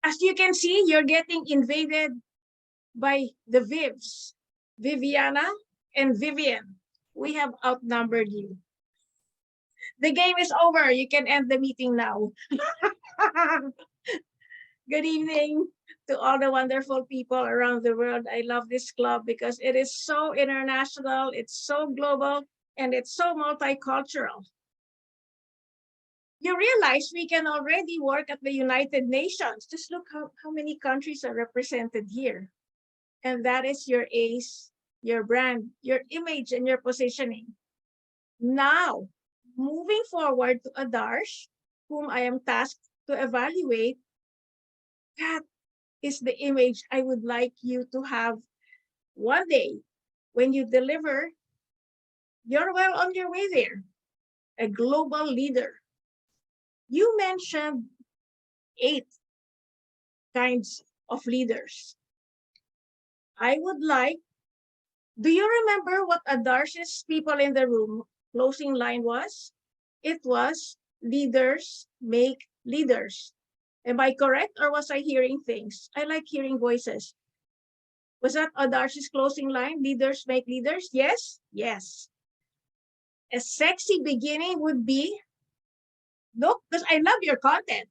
As you can see, you're getting invaded by the Vivs, Viviana and Vivien. We have outnumbered you. The game is over. You can end the meeting now. Good evening to all the wonderful people around the world. I love this club because it is so international, it's so global, and it's so multicultural. You realize we can already work at the United Nations. Just look how many countries are represented here. And that is your ace, your brand, your image, and your positioning. Now, moving forward to Adarsh, whom I am tasked to evaluate, that is the image I would like you to have one day when you deliver. You're well on your way there, a global leader. You mentioned 8 kinds of leaders. I would like, do you remember what Adarsh's people in the room closing line was? It was leaders make leaders. Am I correct, or was I hearing things? I like hearing voices. Was that Adarsh's closing line? Leaders make leaders? Yes? Yes. A sexy beginning would be, look, because I love your content.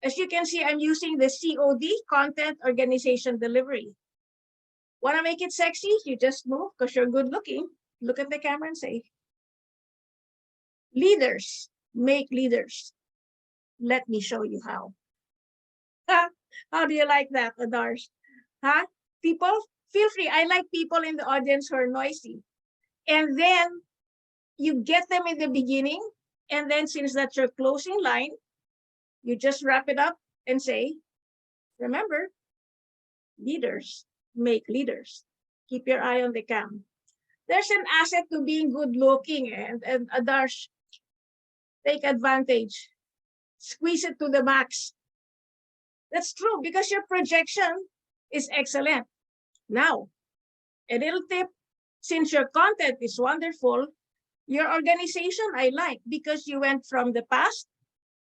As you can see, I'm using the COD, Content Organization Delivery. Want to make it sexy? You just move because you're good looking. Look at the camera and say, leaders make leaders. Let me show you how. How do you like that, Adarsh? Huh? People, feel free. I like people in the audience who are noisy. And then you get them in the beginning. And then since that's your closing line, you just wrap it up and say, remember, leaders make leaders. Keep your eye on the cam. There's an asset to being good looking, and Adarsh, take advantage. Squeeze it to the max. That's true because your projection is excellent. Now, a little tip, since your content is wonderful, your organization I like because you went from the past,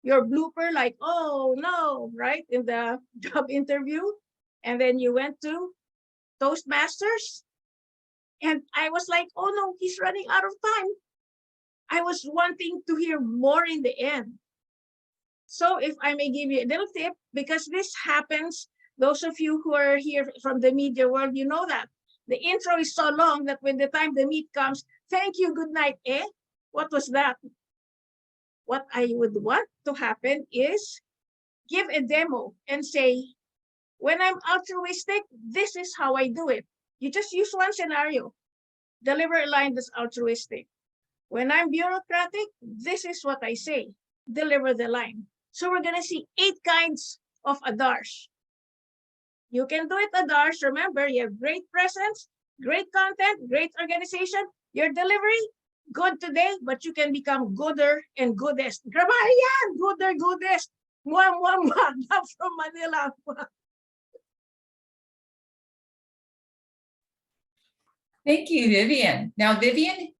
your blooper like, oh no, right, in the job interview, and then you went to Toastmasters, and I was like, oh no, he's running out of time. I was wanting to hear more in the end. So if I may give you a little tip, because this happens, those of you who are here from the media world, you know that. The intro is so long that when the time the meet comes, thank you, good night, eh? What was that? What I would want to happen is give a demo and say, when I'm altruistic, this is how I do it. You just use one scenario. Deliver a line that's altruistic. When I'm bureaucratic, this is what I say. Deliver the line. So we're going to see 8 kinds of Adarsh. You can do it, Adarsh. Remember, you have great presence, great content, great organization. Your delivery, good today, but you can become gooder and goodest. Grammarian, gooder, goodest. Mwah, mwah, mwah. Not from Manila. Thank you, Vivien. Now, Vivien,